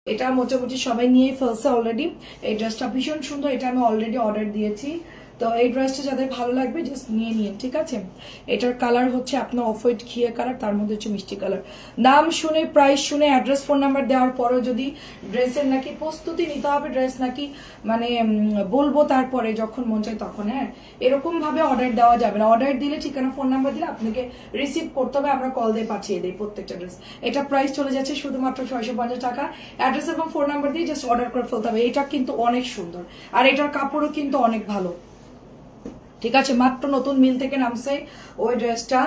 এটা মোটামুটি সবাই নিয়ে ফেলছে অলরেডি। এই ড্রেসটা ভীষণ সুন্দর, এটা আমি অলরেডি অর্ডার দিয়েছি। তো এই ড্রেসটা যাদের ভালো লাগবে জাস্ট নিয়ে নিন, ঠিক আছে। এটার কালার হচ্ছে আপনার অফ হোয়াইট ঘিয়ে কালার, তার মধ্যে হচ্ছে মিষ্টি কালার। নাম শুনে, প্রাইস শুনে, অ্যাড্রেস, ফোন নাম্বার দেওয়ার পরেও যদি ড্রেসের নাকি প্রস্তুতি নিতে হবে, ড্রেস নাকি মানে বলবো তারপরে যখন মন চায় তখন, হ্যাঁ, এরকম ভাবে অর্ডার দেওয়া যাবে না। অর্ডার দিলে ঠিকানা ফোন নাম্বার দিলে আপনাকে রিসিভ করতে হবে, আমরা কল দিয়ে পাঠিয়ে দিই প্রত্যেকটা ড্রেস। এটা প্রাইস চলে যাচ্ছে শুধুমাত্র 650 টাকা। অ্যাড্রেস এবং ফোন নাম্বার দিয়ে জাস্ট অর্ডার করে ফেলতে হবে। এটা কিন্তু অনেক সুন্দর, আর এটার কাপড়ও কিন্তু অনেক ভালো, ঠিক আছে। মাত্র নতুন মিল থেকে নামছে ওই ড্রেসটা,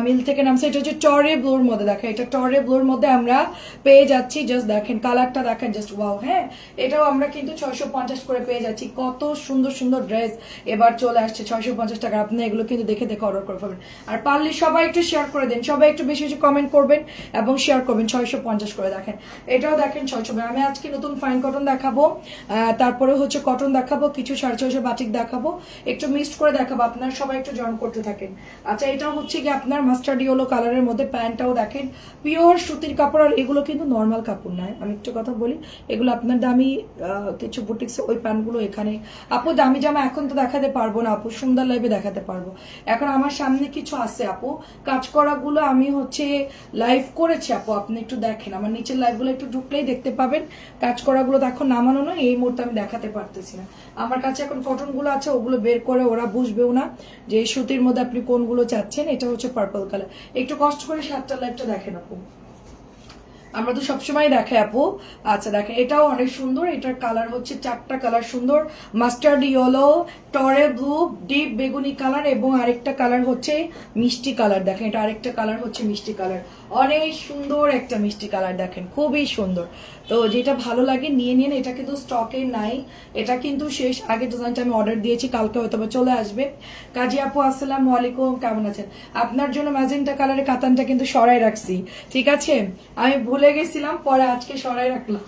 মিল থেকে নামছে। এটা হচ্ছে টরে ব্লুর মধ্যে, দেখেন এটা টরে ব্লুর মধ্যে আমরা পেয়ে যাচ্ছি। জাস্ট দেখেন কালারটা, দেখেন জাস্ট ওয়াও। হ্যাঁ, এটাও আমরা কিন্তু 650 করে পেয়ে যাচ্ছি। কত সুন্দর সুন্দর ড্রেস এবার চলে আসছে 650 টাকা। আপনি এগুলো কিন্তু দেখে দেখে অর্ডার করে ফেলবেন। আর পারলে সবাই একটু শেয়ার করে দেন, সবাই একটু বেশি বেশি কমেন্ট করবেন এবং শেয়ার করবেন। 650 করে দেখেন, এটাও দেখেন 600। আমি আজকে নতুন ফাইন কটন দেখাবো, তারপরে হচ্ছে কটন দেখাবো, কিছু 650 বাটিক দেখাবো, একটু মিক্সড করে দেখাবো। আপনারা সবাই একটু জয়েন করতে থাকেন। আচ্ছা, এটা হচ্ছে কি আপনার মাস্টার্ড ইয়েলো কালারের মধ্যে, প্যান্টটাও দেখেন পিওর সুতির কাপড়। আর এগুলো কিন্তু নর্মাল কাপড় নয়, আমি একটু কথা বলি, এগুলো আপনার দামি কিছু বুটিক্স ওই প্যান্টগুলো এখানে। আপু দামি জামা এখন তো দেখাতে পারবো না আপু, সুন্দর লাইভে দেখাতে পারবো। এখন আমার সামনে কিছু আছে আপু, কাজ করাগুলো আমি হচ্ছে লাইভ করেছি আপু, আপনি একটু দেখেন আমার নিচের লাইভগুলো একটু ঢুকলেই দেখতে পাবেন। কাজ করাগুলো তো এখন নামানো নয়, এই মুহূর্তে আমি দেখাতে পারতেছি না। আমার কাছে এখন কটনগুলো আছে, ওগুলো বের করে ওরা বুঝবেও না যে সুতির মধ্যে আপনি কোনগুলো চাচ্ছেন। এটা হচ্ছে পার্পল কালার। একটু কষ্ট করে 7টা লাইভটা দেখেন আপু, আমরা তো সবসময় দেখাই আপু। আচ্ছা দেখেন, এটাও অনেক সুন্দর। এটার কালার হচ্ছে 4টা কালার সুন্দর, মাস্টার্ড ইয়েলো, টরে ব্লু, ডিপ বেগুনি কালার এবং আরেকটা কালার হচ্ছে মিষ্টি কালার। দেখেন এটা আরেকটা কালার হচ্ছে মিষ্টি কালার, অনেক সুন্দর একটা মিষ্টি কালার, দেখেন খুবই সুন্দর। তো যেটা ভালো লাগে নিয়ে নিন। এটা কিন্তু স্টকে নাই, এটা কিন্তু শেষ। আগে ডিজাইনটা আমি অর্ডার দিয়েছি, কালকে হয়তো চলে আসবে। কাজী আপু আসসালামু আলাইকুম, কেমন আছেন? আপনার জন্য ম্যাজেন্টা কালারের কাতানটা কিন্তু সরাই রাখছি, ঠিক আছে। আমি ভুলে গেছিলাম, পরে আজকে সরাই রাখলাম,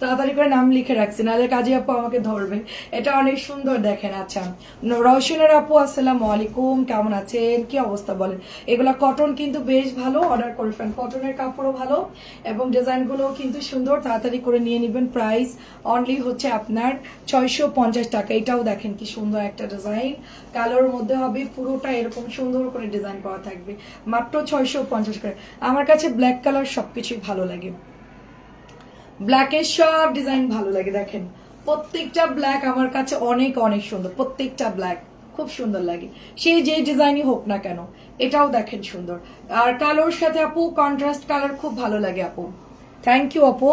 তাড়াতাড়ি করে নাম লিখে রাখছি, নাহলে কাজী আপু আমাকে ধরবে। এটা অনেক সুন্দর দেখেন। আচ্ছা, রওশনের আপু আসসালামু আলাইকুম, কেমন আছেন, কি অবস্থা বলেন? এগুলা কটন কিন্তু বেশ ভালো, অর্ডার করে ফেলেন। কটনের কাপড়ও ভালো এবং ডিজাইনগুলোও কিন্তু সুন্দর, তাড়াতাড়ি করে নিয়ে নেবেন। প্রাইস অনলি হচ্ছে আপনার 650 টাকা। এটাও দেখেন কি সুন্দর একটা ডিজাইন, কালোর মধ্যে হবে, পুরোটা এরকম সুন্দর করে ডিজাইন করা থাকবে, মাত্র 650 করে। আমার কাছে ব্ল্যাক কালার সবকিছুই ভালো লাগে, ব্ল্যাকের সব ডিজাইন ভালো লাগে। দেখেন প্রত্যেকটা ব্ল্যাক আমার কাছে অনেক অনেক সুন্দর, প্রত্যেকটা ব্ল্যাক খুব সুন্দর লাগে, সেই যে ডিজাইনই হোক না কেন। এটাও দেখেন সুন্দর, আর কালোর সাথে আপু কন্ট্রাস্ট কালার খুব ভালো লাগে আপু। থ্যাংক ইউ আপু,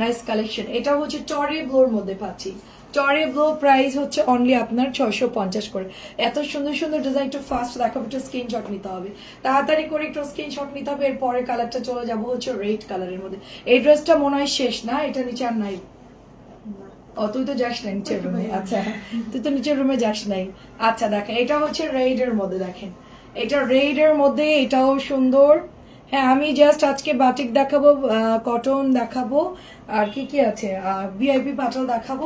নাইস কালেকশন। এটা হচ্ছে টরে ব্লুর মধ্যে পাচ্ছি, টরে ব্লু, প্রাইস হচ্ছে অনলি আপনার 650 করে। এত সুন্দর সুন্দর ডিজাইন, একটু ফাস্ট দেখাবো, একটু স্ক্রিনশট নিতে হবে, তাড়াতাড়ি করে একটু স্ক্রিনশট নিতে হবে। এর পরের কালারটা চলে যাবো হচ্ছে রেড কালারের মধ্যে। এই ড্রেসটা মনে হয় শেষ না, এটা নিচে আর নাই। ও তুই তো যাস নাই নিচের রুমে, আচ্ছা তুই তো নিচের রুমে যাস নাই। আচ্ছা দেখেন, এটা হচ্ছে রেড এর মধ্যে, দেখেন এটা রেড এর মধ্যে, এটাও সুন্দর। হ্যাঁ, আমি জাস্ট আজকে বাটিক দেখাবো, কটন দেখাবো, আর কি কি আছে, ভিআইপি পাটল দেখাবো,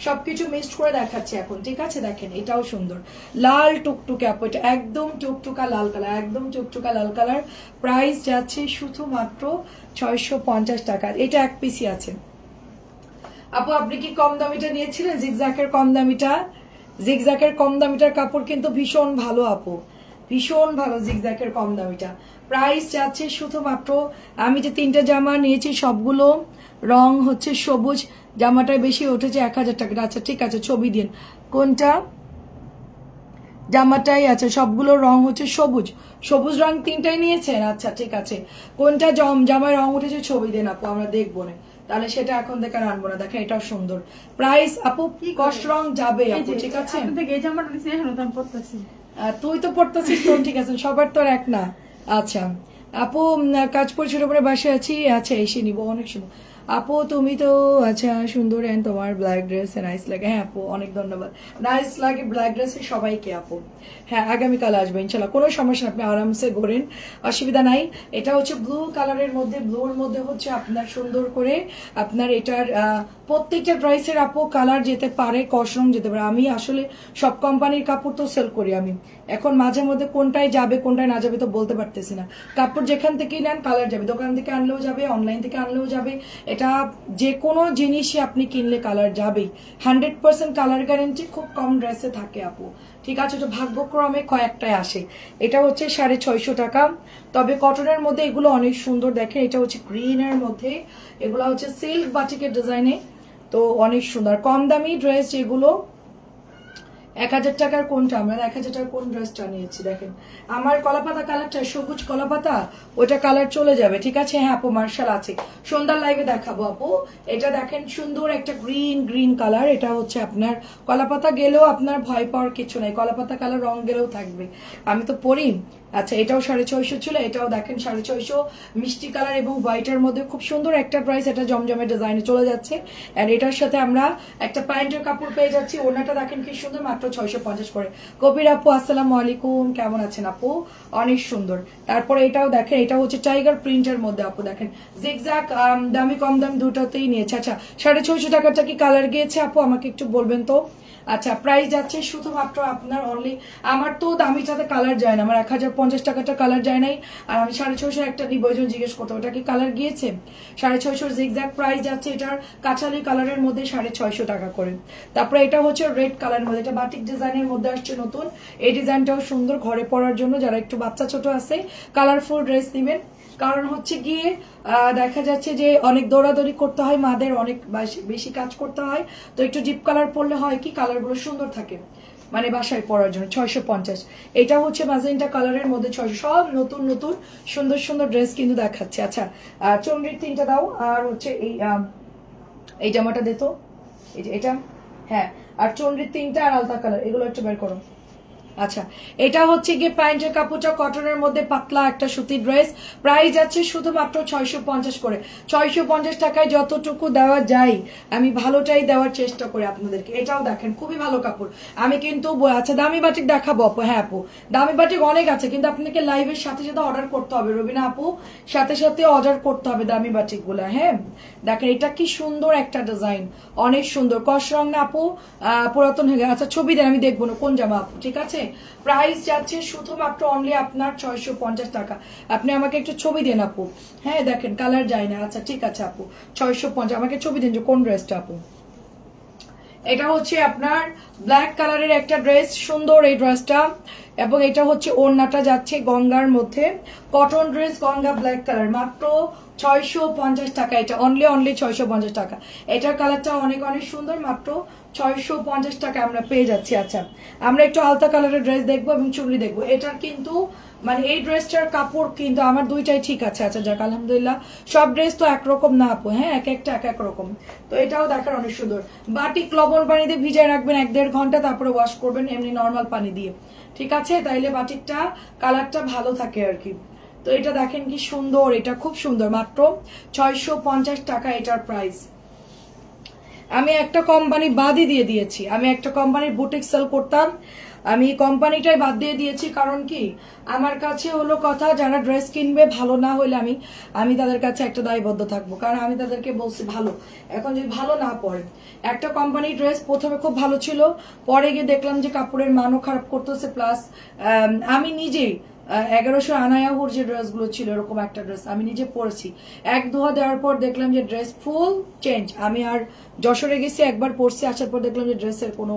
সবকিছু মিক্সড করে দেখাচ্ছি এখন, ঠিক আছে। দেখেন এটাও সুন্দর, লাল টুকটুকে আপু, এটা একদম টুকটুকা লাল কালার, একদম টুকটুকা লাল কালার। প্রাইস যাচ্ছে শুধুমাত্র 650 টাকা। এটা এক পিসি আছে আপু। আপনি কি কম দামিটা নিয়েছিলেন, জিগজ্যাকের কম দামিটা? জিগজ্যাকের কম দামিটার কাপড় কিন্তু ভীষণ ভালো আপু, ভীষণ ভালো জিগজ্যাকের কম দামিটা। প্রাইস যাচ্ছে শুধুমাত্র, আমি যে 3টা জামা নিয়েছি সবগুলো রং হচ্ছে সবুজ, জামাটায় বেশি উঠেছে 1000 টাকা। আচ্ছা ঠিক আছে, ছবি দিন কোনটা জামাটাই আছে, সবগুলো রং হচ্ছে সবুজ, সবুজ রং 3টাই নিয়েছেন। আচ্ছা ঠিক আছে, কোনটা জামায় রং উঠেছে ছবি দেন আপু, আমরা দেখবো না, তাহলে সেটা এখন দেখে আনবো না। দেখেন এটাও সুন্দর। প্রাইস আপু কষ্ট রং যাবে আপু, ঠিক আছে। তুই তো পড়তেছিস তো, ঠিক আছে, সবার তো আর এক না। আচ্ছা আপু, কাজ করে ছোট করে বাসে আছি, আচ্ছা এসে নিবো, অনেক সুন্দর আপু তুমি তো। আচ্ছা সুন্দর, এন্ড তোমার ব্ল্যাক ড্রেস নাইস লাগে। হ্যাঁ আপু অনেক ধন্যবাদ, নাইস লাগে ব্ল্যাক ড্রেসে সবাইকে আপু। হ্যাঁ আগামীকাল আসবে ইনশাল্লাহ, কোনো সমস্যা, আপনি আরামসে ঘোরেন, অসুবিধা নাই। এটা হচ্ছে ব্লু কালারের মধ্যে, ব্লুর মধ্যে হচ্ছে আপনার সুন্দর করে আপনার এটার প্রত্যেকটা ড্রেসের আপু কালার যেতে পারে, কসরং যেতে পারে। আমি আসলে সব কোম্পানির কাপড় তো সেল করি আমি, এখন মাঝে মধ্যে কোনটায় যাবে কোনটায় না যাবে তো বলতে পারতেছি না। কাপড় যেখান থেকেই নেন কালার যাবে, দোকান থেকে আনলেও যাবে, অনলাইন থেকে আনলেও যাবে, এটা যে কোনো জিনিসই আপনি কিনলে কালার যাবেই, 100% কালার গ্যারেন্টি খুব কম ড্রেসে থাকে আপু, ঠিক আছে? এটা ভাগ্যক্রমে কয়েকটায় আসে। এটা হচ্ছে 650 টাকা, তবে কটনের মধ্যে এগুলো অনেক সুন্দর। দেখেন এটা হচ্ছে গ্রিনের মধ্যে, এগুলো হচ্ছে সিল্ক বাটিকের ডিজাইনে, তো অনেক সুন্দর। কম দামি ড্রেস যেগুলো 1000 টাকার কোনটা, আমরা 1000 টাকার কোন ড্রেসটা নিয়েছি দেখেন, আমার কলাপাতা কালারটা সবুজ কলাপাতা, ওটা কালার চলে যাবে, ঠিক আছে? হ্যাঁ আপু মার্শাল আছে, সন্ধ্যার লাইভে দেখাবো আপু। এটা দেখেন সুন্দর একটা গ্রিন কালার, এটা হচ্ছে আপনার কলাপাতা গেলেও আপনার ভয় পাওয়ার কিছু নাই, কলাপাতা কালার রং গেলেও থাকবে, আমি তো পরি। আচ্ছা এটাও 650 ছিল, এটাও দেখেন 650, মিষ্টি কালার এবং হোয়াইটের মধ্যে খুব সুন্দর একটা প্রাইস, এটা জমজমের ডিজাইনে চলে যাচ্ছে। এন্ড এটার সাথে আমরা একটা প্যান্টের কাপড় পেয়ে যাচ্ছি, ওনাটা দেখেন কি সুন্দর, মাত্র 650 করে। কবির আপু আসসালামু আলাইকুম, কেমন আছেন আপু? অনেক সুন্দর। তারপরে এটাও দেখেন, এটা হচ্ছে টাইগার প্রিন্টের মধ্যে আপু, দেখেন জিগজ্যাগ, দামি কম দাম দুটোতেই নিয়েছে। আচ্ছা 650 টাকাটা কি কালার গিয়েছে আপু, আমাকে একটু বলবেন তো। আচ্ছা প্রাইস যাচ্ছে শুধুমাত্র আপনার অনলি, আমার তো দামিটাতে কালার যায় না, আমার 1050 টাকাটা কালার যায় নাই, আর আমি 650 একটা নিব, ওই জন্য জিজ্ঞেস করতে, ওটা কি কালার গিয়েছে? 650 জিগজ্যাগ প্রাইস যাচ্ছে এটার, কাঁচালি কালারের মধ্যে 650 টাকা করে। তারপরে এটা হচ্ছে রেড কালারের মধ্যে, এটা বাটিক ডিজাইনের মধ্যে আসছে নতুন, এই ডিজাইনটাও সুন্দর, ঘরে পরার জন্য যারা একটু বাচ্চা ছোট আছে কালারফুল ড্রেস নেবেন। কারণ হচ্ছে গিয়ে দেখা যাচ্ছে যে অনেক দৌড়াদৌড়ি করতে হয়, মাদের অনেক বেশি কাজ করতে হয়, তো একটু ডিপ কালার পরলে হয় কি কালারগুলো সুন্দর থাকে, মানে বাসায় পরার জন্য। 650, এটা হচ্ছে ম্যাজেন্টা কালারের মধ্যে 600, সব নতুন নতুন সুন্দর সুন্দর ড্রেস কিন্তু দেখাচ্ছে। আচ্ছা চন্দ্রির 3টা দাও, আর হচ্ছে এই জামাটা দে তো, এই যে এটা, হ্যাঁ, আর চন্দ্রির 3টা, আর আলতা কালার, এগুলো একটু বের করো। আচ্ছা এটা হচ্ছে গিয়ে প্যান্টের কাপড়টা কটনের মধ্যে পাতলা একটা সুতির ড্রেস, প্রাইস যাচ্ছে শুধুমাত্র 650 করে। 650 টাকায় যতটুকু দেওয়া যায় আমি ভালোটাই দেওয়ার চেষ্টা করি আপনাদেরকে। এটাও দেখেন খুবই ভালো কাপড়, আমি কিন্তু আচ্ছা দামি বাটিক দেখাবো আপু। হ্যাঁ আপু দামি বাটিক অনেক আছে, কিন্তু আপনাকে লাইভের সাথে সাথে অর্ডার করতে হবে, রবিনা আপু সাথে সাথে অর্ডার করতে হবে দামি বাটিক গুলা। হ্যাঁ দেখেন এটা কি সুন্দর একটা ডিজাইন, অনেক সুন্দর, কস রং না আপু, পুরাতন হয়ে গেছে। আচ্ছা ছবি দেন, আমি দেখবো না কোন জামা আপু, ঠিক আছে? প্রাইস যাচ্ছে শুধুমাত্র অনলি আপনার 650 টাকা। আপনি আমাকে একটু ছবি দেন আপু। হ্যাঁ দেখেন কালার যায় না। আচ্ছা ঠিক আছে আপু 650, আমাকে ছবি দিন যে কোন ড্রেসটা আপু। এটা হচ্ছে আপনার ব্ল্যাক কালারের একটা ড্রেস, সুন্দর এই ড্রেসটা, এবং এটা হচ্ছে ওড়নাটা যাচ্ছে গঙ্গার মধ্যে, cotton dress Ganga black colour, মাত্র 650 টাকা। এটা অনলি 650 টাকা। এটার কালারটা অনেক অনেক সুন্দর, মাত্র 650 টাকা আমরা পেয়ে যাচ্ছি। আচ্ছা আমরা একটু আলতা কালারের ড্রেস দেখবো এবং চুড়ি দেখবো। এটার কিন্তু মানে এই ড্রেসটার কাপড় কিন্তু আমার দুইটাই ঠিক আছে। আচ্ছা যাক আলহামদুলিল্লাহ, সব ড্রেস তো একরকম না আপু, হ্যাঁ এক একটা এক এক রকম, তো এটাও দেখার অনেক সুন্দর। বাটিক লবণ পানি দিয়ে ভিজায় রাখবেন 1-1.5 ঘন্টা, তারপরে ওয়াশ করবেন এমনি নর্মাল পানি দিয়ে, ঠিক আছে? তাইলে বাটিকটা কালারটা ভালো থাকে আর কি। তো এটা দেখেন কি সুন্দর, এটা খুব সুন্দর, মাত্র 650 টাকা এটার প্রাইস। আমি একটা কোম্পানি বাদই দিয়ে দিয়েছি, আমি একটা কোম্পানির বুটিক সেল করতাম, আমি কোম্পানিটাই বাদ দিয়ে দিয়েছি। কারণ কি আমার কাছে হলো কথা, যারা ড্রেস কিনবে ভালো না হইলে আমি তাদের কাছে একটা দায়বদ্ধ থাকবো, কারণ আমি তাদেরকে বলছি ভালো, এখন যদি ভালো না পড়ে, একটা কোম্পানির ড্রেস প্রথমে খুব ভালো ছিল, পরে গিয়ে দেখলাম যে কাপড়ের মানও খারাপ করতেছে, প্লাস আমি নিজেই 1100 আনায়াহুর যে ড্রেসগুলো ছিল এরকম একটা ড্রেস আমি নিজে পরেছি, 1-2 দেওয়ার পর দেখলাম যে ড্রেস ফুল চেঞ্জ। আমি আর যশোরে গেছি একবার পরছি, আসার পর দেখলাম যে ড্রেসের কোনো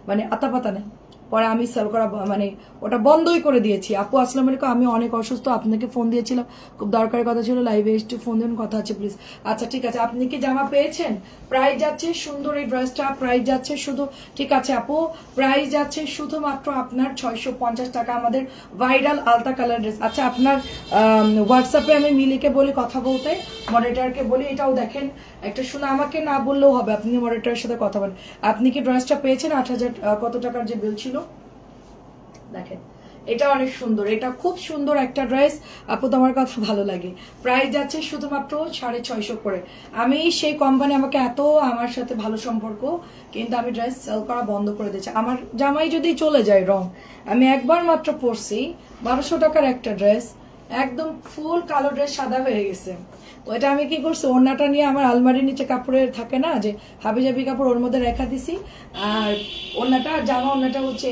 মানে আতাপাতা নেই, পরে আমি সেল করা মানে ওটা বন্ধই করে দিয়েছি। আপু আসসালামু আলাইকুম, আমি অনেক অসুস্থ, আপনাকে ফোন দিয়েছিলাম, খুব দরকারি কথা ছিল, লাইভে একটু ফোন দেন, কথা আছে প্লিজ। আচ্ছা ঠিক আছে, আপনি কি জামা পেয়েছেন? প্রাইস যাচ্ছে সুন্দর এই ড্রেসটা, প্রাইস যাচ্ছে শুধু, ঠিক আছে আপু প্রাইস যাচ্ছে শুধুমাত্র আপনার 650 টাকা, আমাদের ভাইরাল আলতা কালার ড্রেস। আচ্ছা আপনার হোয়াটসঅ্যাপে আমি মিলিকে বলি কথা বলতে, মডারেটরকে বলি, এটাও দেখেন একটা শুনে, আমাকে না বললেও হবে, আপনি মডারেটরের সাথে কথা বলেন। আপনি কি ড্রেসটা পেয়েছেন? 8000 কত টাকার যে বিল ছিল দেখেন, এটা অনেক সুন্দর, এটা খুব সুন্দর একটা ড্রেস আপু, তোমার কথা ভালো লাগে। প্রাইস যাচ্ছে শুধুমাত্র 650 করে। আমি সেই কোম্পানি আমাকে এত আমার সাথে ভালো সম্পর্ক, কিন্তু আমি ড্রেস সেল করা বন্ধ করে দিয়েছি। আমার জামাই যদি চলে যায় রং, আমি একবার মাত্র পরছি 1200 টাকার একটা ড্রেস, একদম ফুল কালো ড্রেস সাদা হয়ে গেছে। তো এটা আমি কি করছি, ওড়নাটা নিয়ে আমার আলমারির নিচে কাপড়ের থাকে না যে হাবিজাবি কাপড়, ওর মধ্যে রেখা দিছি, আর ওড়নাটা ওড়নাটা হচ্ছে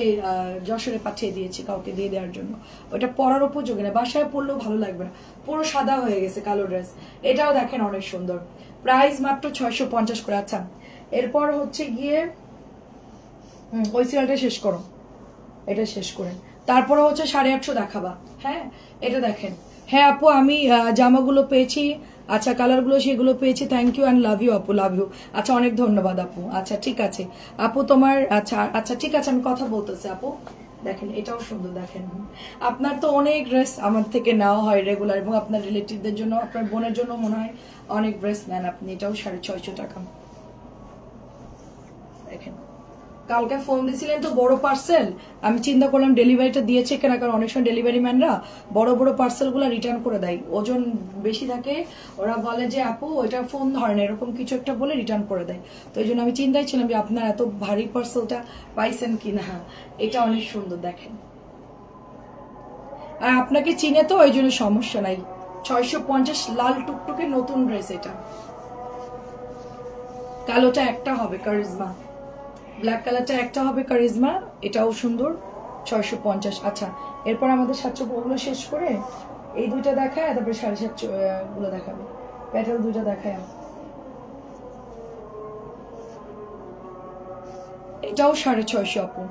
যশোরে পাঠিয়ে দিয়েছি কাউকে দিয়ে দেওয়ার জন্য, ওটা পরার উপযোগী না, বাসায় পরলেও ভালো লাগবে না, পুরো সাদা হয়ে গেছে কালো ড্রেস। এটাও দেখেন অনেক সুন্দর, প্রাইস মাত্র 650 করে। আচ্ছা এরপর হচ্ছে গিয়ে ওই সিরিয়ালটা শেষ করো, এটা শেষ করে তারপরে হচ্ছে 850 দেখাবা। হ্যাঁ এটা দেখেন। হ্যাঁ আপু আমি জামাগুলো পেয়েছি, আচ্ছা কালারগুলো সেগুলো পেয়েছি, thank you and love you আপু, লাভ ইউ। আচ্ছা অনেক ধন্যবাদ আপু। আচ্ছা ঠিক আছে আপু তোমার, আচ্ছা আচ্ছা ঠিক আছে আমি কথা বলতেছি আপু। দেখেন এটাও সুন্দর, দেখেন আপনার তো অনেক ড্রেস আমার থেকে নেওয়া হয় রেগুলার, এবং আপনার রিলেটিভদের জন্য, আপনার বোনের জন্য মনে হয় অনেক ড্রেস নেন আপনি। এটাও 650 টাকা। দেখেন কালকে ফোন দিয়েছিলেন তো বড় পার্সেল, আমি চিন্তা করলাম ডেলিভারিটা দিয়েছে কেনা, কারণ অনেক সময় ডেলিভারি ম্যানরা বড় বড় পার্সেল গুলো রিটার্ন করে দেয়, ওজন বেশি থাকে, ওরা বলে যে আপু ওইটা ফোন ধরে না, এরকম কিছু একটা বলে রিটার্ন করে দেয়। তো এই জন্য আমি চিন্তায় ছিলাম যে আপনার এত ভারী পার্সেলটা পাইছেন কিনা। এটা অনেক সুন্দর দেখেন, আর আপনাকে চিনে তো ওই জন্য সমস্যা নাই। 650 লাল টুকটুকে নতুন ড্রেস। এটা কালোটা একটা হবে কারিজমা, ব্ল্যাক কালারটা একটা হবে কারিজমা, এটাও সুন্দর 650। আচ্ছা এরপর আমাদের 700 গুলো শেষ করে এই দুইটা দেখায়, তারপরে 750 গুলো দেখাবে, প্যাটেল দুইটা দেখায়। এটাও 650 আপু।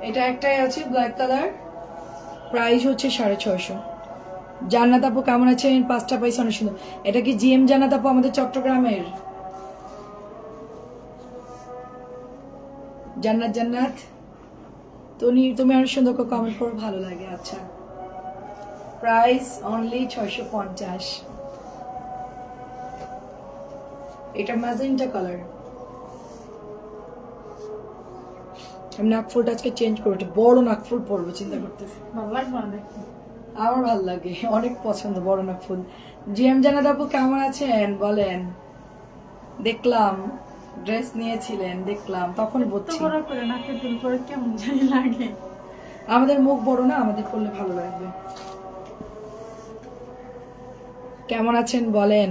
এটা একটাই আছে ব্ল্যাক কালার, প্রাইস হচ্ছে 650। জান্নাত আপু কেমন আছেন? 5টা পয়সা অনেক সুন্দর। এটা কি জিএম জান্নাত আপু আমাদের চট্টগ্রামের? জান্নাত জান্নাত তুমি অনেক সুন্দর করে কমেন্ট করো, ভালো লাগে। আচ্ছা প্রাইস অনলি 650। এটা ম্যাজেন্টা কালার। আমি নাকফুলটা আজকে চেঞ্জ করবো, বড় নাকফুল পরবো চিন্তা করতেছি, ভালো লাগবে না? আমার ভালো লাগে, অনেক পছন্দ বড় নাকফুল। জিএম জানাত আপু কেমন আছেন বলেন? দেখলাম ড্রেস নিয়েছিলেন, দেখলাম তখন বলছি কেমন জানি লাগে, আমাদের মুখ বড় না, আমাদের করলে ভালো লাগবে। কেমন আছেন বলেন?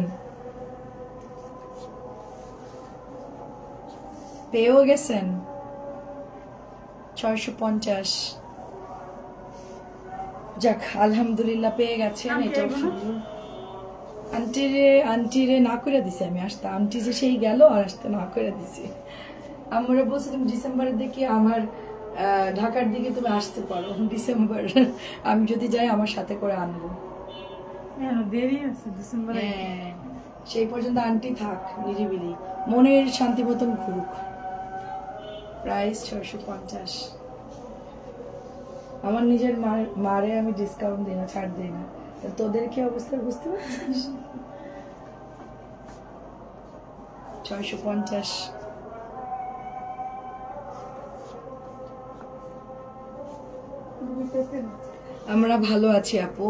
পেয়েও গেছেন 650। যাক আলহামদুলিল্লাহ পেয়ে গেছেন। এটা আন্টিরে না করে দিছি আমি আসতে, আন্টি যে সেই গেল আর আসতে না করে দিছি। আমরা বলছি তুমি ডিসেম্বরের দিকে আমার ঢাকার দিকে তুমি আসতে পারো, ডিসেম্বর আমি যদি যাই আমার সাথে করে আনবো। দেরি আছে ডিসেম্বর, হ্যাঁ সেই পর্যন্ত আন্টি থাক নিরিবিলি, মনের শান্তি মতন ঘুরুক। প্রাইস 650। আমার নিজের মারে আমি ডিসকাউন্ট দিই না, ছাড় দিই না, তোদের কি অবস্থা বুঝতে পারছিস? 650। আমরা ভালো আছি আপু।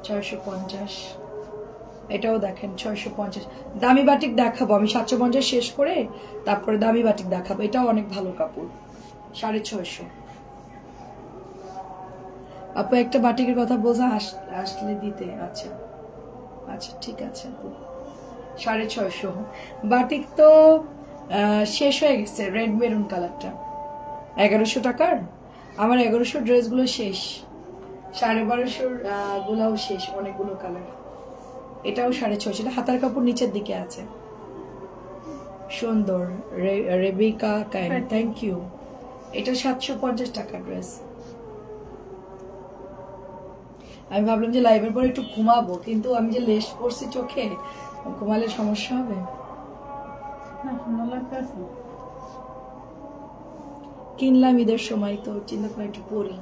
650। এটাও দেখেন 650। দামি বাটিক দেখাবো আমি 750 শেষ করে, তারপরে দামি বাটিক দেখাবো। এটাও অনেক ভালো কাপড়, 650। আপু একটা বাটিকের কথা বলছে আসলে দিতে। আচ্ছা আচ্ছা ঠিক আছে আপু। 650 বাটিক তো শেষ হয়ে গেছে, রেড মেরুন কালারটা 1100 টাকার। আমার 1100 ড্রেসগুলো শেষ, 1250 গুলাও শেষ, অনেকগুলো কালার। এটাও 650, হাতার কাপড় নিচের দিকে আছে, সুন্দর রেবিকা কাইন, থ্যাংক ইউ। এটা 750 টাকা ড্রেস। আমি ভাবলাম যে লাইভের পর একটু ঘুমাবো, কিন্তু আমি যে লেশ পরছি চোখে, ঘুমালে সমস্যা হবে। কিনলাম ঈদের সময়, তো চিন্তা করে একটু পরি।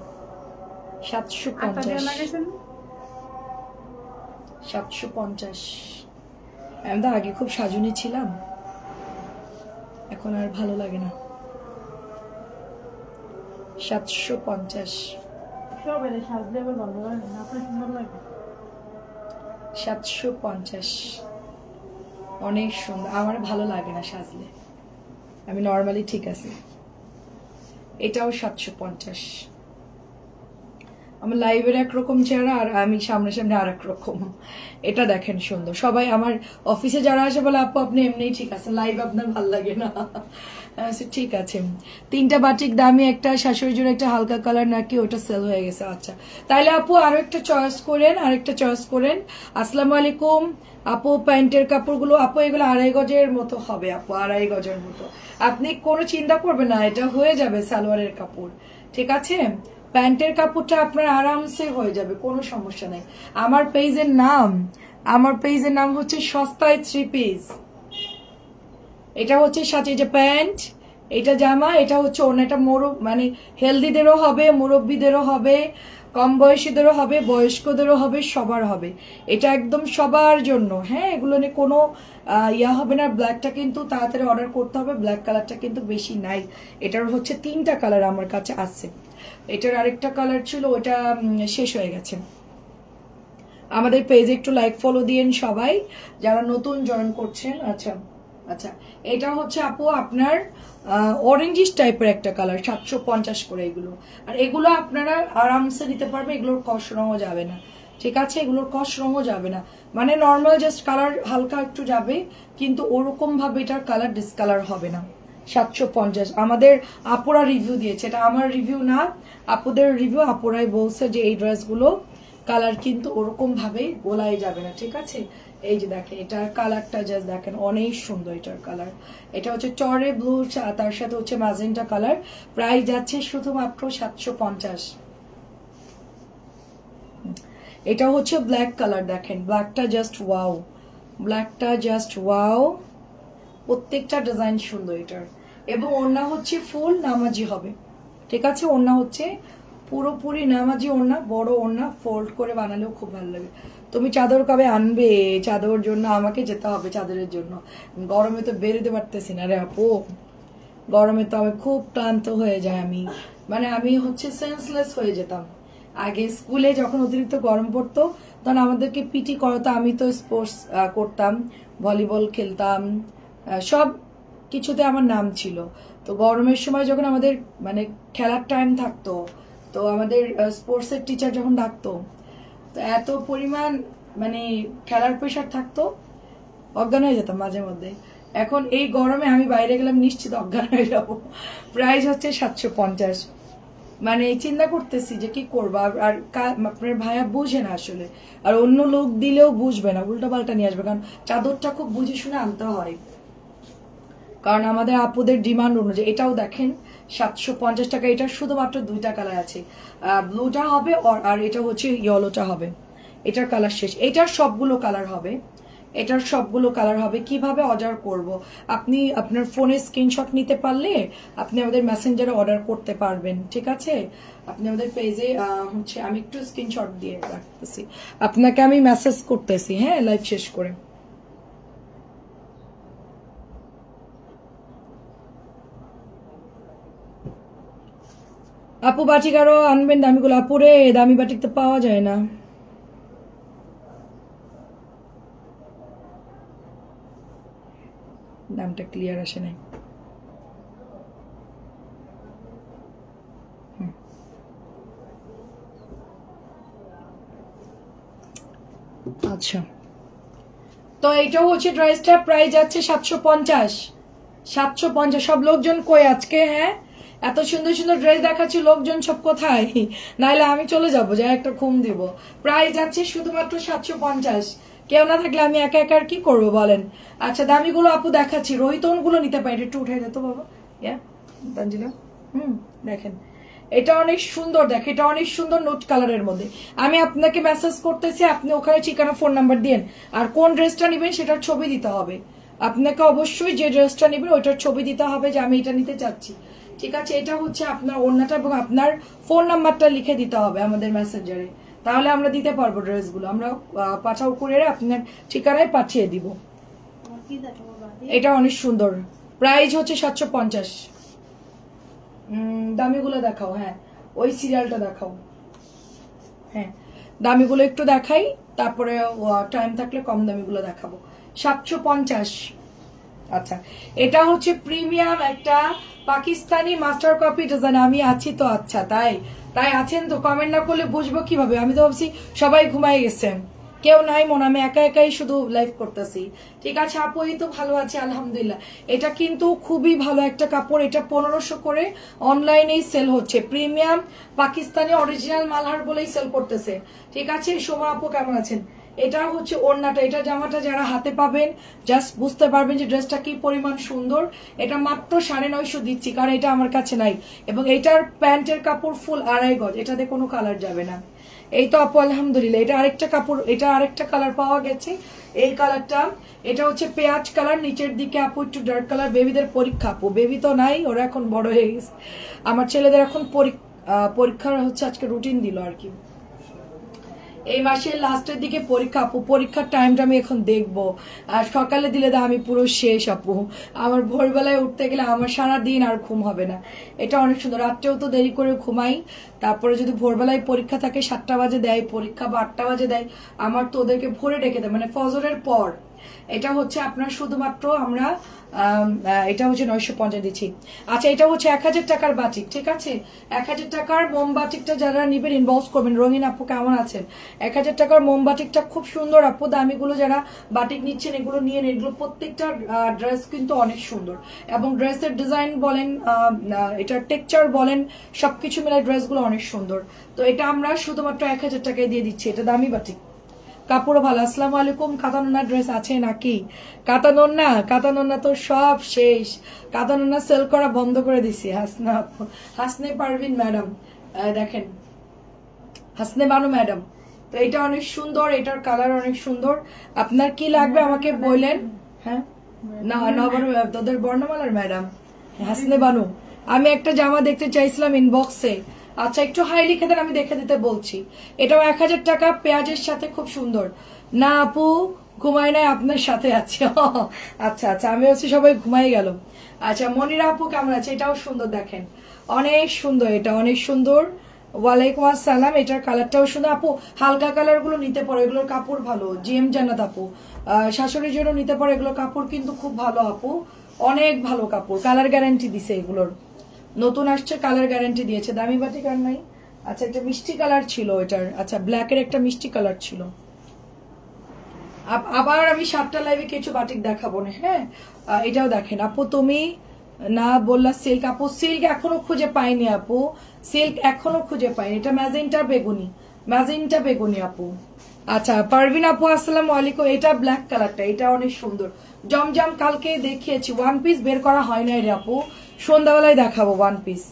750। আমি তো আগে খুব সাজুনি ছিলাম, এখন আর ভালো লাগে না। 750। 750 অনেক সুন্দর, আমার ভালো লাগে না সাজলে, আমি নর্মালি ঠিক আছে। এটাও 750। আমার লাইভের একরকম চেহারা আর আমি সামনে সামনে আর এক রকম। এটা দেখেন সুন্দর, সবাই আমার অফিসে যারা আসে বলে আপু আপনি এমনিই ঠিক আছে, লাইভ আপনার ভাল লাগে না। ঠিক আছে, 3টা বাটিক দামি, একটা শাশুড়ির জন্য একটা হালকা কালার নাকি ওটা সেল হয়ে গেছে। আচ্ছা তাইলে আপু আরো একটা চয়েস করেন, আরেকটা চয়েস করেন। আসসালামু আলাইকুম আপু, প্যান্টের কাপড়গুলো আপু এগুলো 2.5 গজের মতো হবে আপু, 2.5 গজের মতো। আপনি কোনো চিন্তা করবেন না, এটা হয়ে যাবে সালোয়ারের কাপড়, ঠিক আছে? প্যান্টের কাপড়টা আপনার আরামসে হয়ে যাবে, কোনো সমস্যা নেই। আমার পেজের নাম হচ্ছে সস্তায় 3 পিস। এটা হচ্ছে সাথে যে প্যান্ট, এটা জামা, এটা হচ্ছে ওনাটা মানে হেলদিদেরও হবে, মুরব্বীদেরও হবে, কম বয়সীদেরও হবে, বয়স্কদেরও হবে, সবার হবে। এটা একদম সবার জন্য। হ্যাঁ, এগুলো নিয়ে কোনো ইয়া হবে না। ব্ল্যাকটা কিন্তু তাড়াতাড়ি অর্ডার করতে হবে, ব্ল্যাক কালারটা কিন্তু বেশি নাই। এটার হচ্ছে 3টা কালার আমার কাছে আছে। এটার আরেকটা কালার ছিল, ওটা শেষ হয়ে গেছে। আমাদের পেজে একটু লাইক ফলো দিয়েন সবাই যারা নতুন জয়েন করছেন। আচ্ছা আচ্ছা, এটা হচ্ছে আপু আপনার অরেঞ্জিশ টাইপের একটা কালার, 750 করে এগুলো। আর এগুলো আপনারা আরামসে নিতে পারবে, এগুলোর কস রঙও যাবে না, ঠিক আছে? এগুলোর কস রঙও যাবে না, মানে নর্মাল জাস্ট কালার হালকা একটু যাবে, কিন্তু ওরকম ভাবে এটার কালার ডিসকালার হবে না। 750 আমাদের আপুরা রিভিউ দিয়েছে, এটা আমার রিভিউ না, আপুদের রিভিউ। আপুরাই বলছে যে এই ড্রেসগুলো কালার কিন্তু ওরকম ভাবে গোলাই যাবে না, ঠিক আছে? এই যে দেখেন এটার কালারটা জাস্ট দেখেন, অনেক সুন্দর এটার কালার। এটা হচ্ছে চরে ব্লু, তার সাথে হচ্ছে ম্যাজেন্টা কালার। প্রাইস যাচ্ছে শুধুমাত্র 750। এটা হচ্ছে ব্ল্যাক কালার, দেখেন ব্ল্যাকটা জাস্ট ওয়াও, ব্ল্যাকটা জাস্ট ওয়াও। প্রত্যেকটা ডিজাইন সুন্দর এটার। এবং ওড়না হচ্ছে ফুল নামাজি হবে, ঠিক আছে? ওড়না হচ্ছে পুরোপুরি নামাজি ওড়না, বড় ওড়না, ফোল্ড করে বানালেও খুব ভালো লাগে। তুমি চাদর কবে আনবে? চাদর জন্য আমাকে যেতে হবে, চাদরের জন্য। গরমে তো বেরোতে পারতেছি না রে আপু, গরমে তো আমি খুব ক্লান্ত হয়ে যায়। আমি হচ্ছে সেন্সলেস হয়ে যেতাম আগে। স্কুলে যখন অতিরিক্ত গরম পড়তো তখন আমাদেরকে পিটি করাতো, আমি তো স্পোর্টস করতাম, ভলিবল খেলতাম, সব কিছুতে আমার নাম ছিল। তো গরমের সময় যখন আমাদের মানে খেলার টাইম থাকতো, তো আমাদের স্পোর্টসের টিচার যখন ডাকতো, তো এত পরিমাণ মানে খেলার প্রেশার থাকতো, অজ্ঞান হয়ে যেতাম মাঝে মধ্যে। এখন এই গরমে আমি বাইরে গেলাম নিশ্চিত অজ্ঞান হয়ে যাবো। প্রাইস হচ্ছে 750। মানে চিন্তা করতেছি যে কি করবো। আর আপনার ভাইয়া বুঝে না আসলে, আর অন্য লোক দিলেও বুঝবে না, উল্টা পাল্টা নিয়ে আসবে। কারণ চাদরটা খুব বুঝে শুনে আনতে হয়, কারণ আমাদের আপুদের ডিমান্ড অনুযায়ী। এটাও দেখেন 750 টাকা। এটার শুধুমাত্র 2টা কালার আছে, ব্লুটা হবে আর এটা হচ্ছে ইয়েলোটা হবে। এটার কালার শেষ। এটার সবগুলো কালার হবে, এটার সবগুলো কালার হবে। কিভাবে অর্ডার করব? আপনি আপনার ফোনে স্ক্রিনশট নিতে পারলে আপনি আমাদের মেসেঞ্জারে অর্ডার করতে পারবেন, ঠিক আছে? আপনি আমাদের পেজে হচ্ছে, আমি একটু স্ক্রিনশট দিয়ে রাখতেছি, আপনাকে আমি মেসেজ করতেছি, হ্যাঁ, লাইভ শেষ করে। আপু বাটিক আরো আনবেন দামিগুলো। আপুরে দামি বাটিক তো পাওয়া যায় না। নামটা ক্লিয়ার আসে নাই। আচ্ছা, তো এইটাও হচ্ছে ড্রেসটা প্রাইস যাচ্ছে 750। 750। সব লোকজন কই আজকে? হ্যাঁ, এত সুন্দর সুন্দর ড্রেস দেখাচ্ছি, লোকজন সব কোথায়? নাইলে আমি চলে যাবো, যা একটা ঘুম দিব। প্রাইস যাচ্ছে শুধুমাত্র 750। কেউ না থাকলে আমি একা একা আর কি করবো বলেন? আচ্ছা, দামিগুলো আপু দেখাচ্ছি। রোহিতন গুলো নিতে পারি, একটু উঠে যেত বাবা। তানজিলা, দেখেন এটা অনেক সুন্দর। দেখ, এটা অনেক সুন্দর নোট কালারের মধ্যে। আমি আপনাকে মেসেজ করতেছি, আপনি ওখানে ঠিকানা ফোন নাম্বার দিয়েন, আর কোন ড্রেসটা নেবেন সেটার ছবি দিতে হবে আপনাকে। অবশ্যই যে ড্রেসটা নেবেন ওইটার ছবি দিতে হবে যে আমি এটা নিতে চাচ্ছি, ঠিক আছে? এটা হচ্ছে আপনার ওড়নাটা এবং আপনার ফোন নাম্বারটা লিখে দিতে হবে আমাদের মেসেঞ্জারে, তাহলে আমরা দিতে পারবো ড্রেসগুলো। আমরা পাঠাও করে আপনার ঠিকানায় পাঠিয়ে দিব। এটা অনেক সুন্দর। প্রাইস হচ্ছে 750। দামিগুলো দেখাও। হ্যাঁ, ওই সিরিয়ালটা দেখাও। হ্যাঁ, দামিগুলো একটু দেখাই, তারপরে টাইম থাকলে কম দামিগুলো দেখাবো। 750। আচ্ছা, এটা হচ্ছে প্রিমিয়াম একটা পাকিস্তানি মাস্টার কপি ডিজাইন। আমি আছি তো? আচ্ছা, তাই তাই আছেন তো, কমেন্ট না করলে বুঝবো কিভাবে? আমি তো ভাবছি সবাই ঘুমাই গেছে, কেউ নাই মনে, আমি একা একাই শুধু লাইভ করতেছি। ঠিক আছে আপু, এই তো ভালো আছে আলহামদুলিল্লাহ। এটা কিন্তু খুবই ভালো একটা কাপড়, এটা 1500 করে অনলাইনেই সেল হচ্ছে, প্রিমিয়াম পাকিস্তানি অরিজিনাল মালহার বলেই সেল করতেছে। ঠিক আছে সোমা আপু কেমন আছেন? এটা হচ্ছে ওড়নাটা, এটা জামাটা যারা হাতে পাবেন জাস্ট বুঝতে পারবেন যে ড্রেসটা কি পরিমাণ সুন্দর। এটা মাত্র 950 দিচ্ছি, কারণ এটা আমার কাছে নাই। এবং এটার প্যান্টের কাপড় ফুল 2.5 গজ, এটাতে কোনো কালার যাবে না। এই তো আপু আলহামদুলিল্লাহ। এটা আরেকটা কাপড়, এটা আরেকটা কালার পাওয়া গেছে, এই কালারটা। এটা হচ্ছে পেঁয়াজ কালার, নিচের দিকে আপু একটু ডার্ক কালার। বেবিদের পরীক্ষা আপু, বেবি তো নাই, ওরা এখন বড় হয়ে গেছে। আমার ছেলেদের এখন পরীক্ষার হচ্ছে আজকে রুটিন দিল আর কি, এই মাসের লাস্টের দিকে পরীক্ষা আপু। পরীক্ষার টাইমটা আমি এখন দেখবো, আর সকালে দিলে তো আমি পুরো শেষ আপু। আমার ভোরবেলায় উঠতে গেলে আমার সারা দিন আর ঘুম হবে না। এটা অনেক সুন্দর, রাত্রেও তো দেরি করে ঘুমাই, তারপরে যদি ভোরবেলায় পরীক্ষা থাকে 7টা বাজে দেয় পরীক্ষা বা 8টা বাজে দেয়, আমার তো ওদেরকে ভোরে ডেকে দেয়, মানে ফজরের পর। এটা হচ্ছে আপনার শুধুমাত্র আমরা এটা হচ্ছে 950 দিচ্ছি। আচ্ছা এটা হচ্ছে 1000 টাকার বাটিক। ঠিক আছে 1000 টাকার মোমবাটিকটা যারা নিবেন ইনবক্স করবেন। রঙিন আপু কেমন আছেন? 1000 টাকার মোমবাটিকটা খুব সুন্দর আপু, দামিগুলো যারা বাটিক নিচ্ছেন এগুলো নিয়ে নেন, এগুলো প্রত্যেকটা ড্রেস কিন্তু অনেক সুন্দর, এবং ড্রেসের ডিজাইন বলেন এটার টেক্সচার বলেন সবকিছু মিলে ড্রেসগুলো অনেক সুন্দর। তো এটা আমরা শুধুমাত্র 1000 টাকায় দিয়ে দিচ্ছি, এটা দামি বাটিক, কাপড় ভালো। আসসালামু আলাইকুম। কাতানোনা ড্রেস আছে নাকি? কাতানোনা তো সব শেষ, কাতানোনা সেল করা বন্ধ করে দিছি। হাসনে পারভিন ম্যাডাম, দেখেন হাসনে বানু ম্যাডাম। তো এটা অনেক সুন্দর, এটার কালার অনেক সুন্দর। আপনার কি লাগবে আমাকে বললেন। হ্যাঁ না তোদের বর্ণমালার ম্যাডাম হাসনে বানু। আমি একটা জামা দেখতে চাইছিলাম ইনবক্সে, আচ্ছা একটু হাই লিখে দেন, আমি দেখে দিতে বলছি। এটাও 1000 টাকা, পেঁয়াজের সাথে খুব সুন্দর। না আপু ঘুমাই নাই, আপনার সাথে আছে। আচ্ছা আচ্ছা, আমি হচ্ছে সবাই ঘুমাই গেল। আচ্ছা মনিরা আপু কেমন আছে? এটাও সুন্দর, দেখেন অনেক সুন্দর, এটা অনেক সুন্দর। ওয়ালাইকুম আসসালাম। এটার কালারটাও সুন্দর আপু, হালকা কালার গুলো নিতে পারো, এগুলোর কাপড় ভালো। জিএম জান্নাত আপু শাশুড়ির জন্য নিতে পারো, এগুলোর কাপড় কিন্তু খুব ভালো আপু, অনেক ভালো কাপড়, কালার গ্যারান্টি দিছে এগুলোর, নতুন আসছে কালার গ্যারান্টি দিয়েছে। দামি বাটিক আর নাই। আচ্ছা একটা মিষ্টি কালার ছিল এটার, আচ্ছা ব্ল্যাকের একটা মিষ্টি কালার ছিল। আবার আমি 7টা লাইভে কিছু বাটিক দেখাবো না। হ্যাঁ এটাও দেখেন আপু, তুমি না বললা সিল্ক। আপু সিল্ক এখনো খুঁজে পাইনি আপু, সিল্ক এখনো খুঁজে পাইনি। এটা ম্যাজেন্টা বেগুনি আপু। আচ্ছা পারভিন আপু আসসালামু আলাইকুম। এটা ব্ল্যাক কালারটা, এটা অনেক সুন্দর। জমজম কালকে দেখিয়েছি, ওয়ান পিস বের করা হয় নাই রে আপু, সন্ধ্যাবেলায় দেখাবো। ওয়ান পিস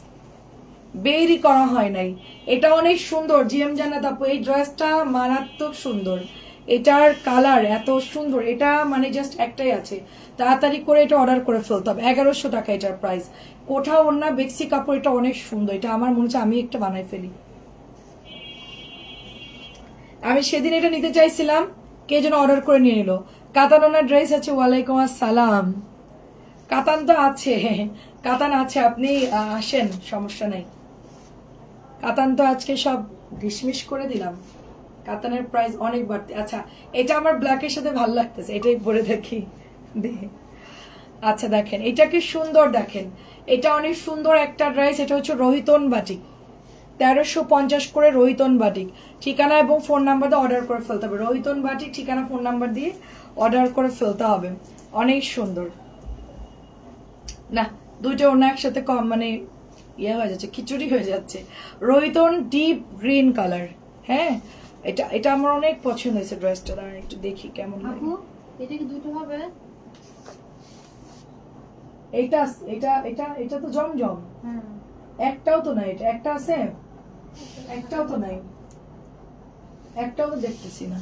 বেরই করা হয় নাই, এটা অনেক সুন্দর। জিএম জান্নাত আপু এই ড্রেসটা মারাত্মক সুন্দর, এটার কালার এত সুন্দর, এটা মানে জাস্ট একটাই আছে, তাড়াতাড়ি করে এটা অর্ডার করে ফেলতে হবে। 1100 টাকা এটার প্রাইস। কোঠা ওড়না বেক্সি কাপড়, এটা অনেক সুন্দর, এটা আমার মনে হচ্ছে আমি একটা বানাই ফেলি। আমি সেদিন এটা নিতে চাইছিলাম, কে যেন অর্ডার করে নিয়ে নিল। কাতানোনা ড্রেস আছে। ওয়ালাইকুম আসসালাম। কাতান তো আছে, কাতান আছে, আপনি আসেন সমস্যা নাই। কাতান তো আজকে সব ডিসমিস করে দিলাম, কাতানের প্রাইস অনেক বাড়তে। আচ্ছা এটা আমার ব্ল্যাকের সাথে ভালো লাগতেছে, এটাই পরে দেখি। আচ্ছা দেখেন এটা কি সুন্দর, দেখেন এটা অনেক সুন্দর একটা ড্রেস। এটা হচ্ছে রোহিতন বাটিক, 1350 করে রোহিতন বাটিক। ঠিকানা এবং ফোন নাম্বার দিয়ে অর্ডার করে ফেলতে হবে। রোহিতন বাটিক ঠিকানা ফোন নাম্বার দিয়ে অর্ডার করে ফেলতে হবে। অনেক সুন্দর না, দুইটা অন্য একসাথে কম মানে ইয়ে হয়ে যাচ্ছে, খিচুড়ি হয়ে যাচ্ছে। রোহিতন ডিপ গ্রিন কালার। হ্যাঁ এটা আমার অনেক পছন্দ হয়েছে ড্রেসটা, দাঁড়ান একটু দেখি কেমন লাগে। এটা কি দুটো হবে? এটা এটা এটা এটা তো জমজম, একটাও তো নাই। এটা একটা আছে, একটাও তো নাই, একটাও তো দেখতেছি না।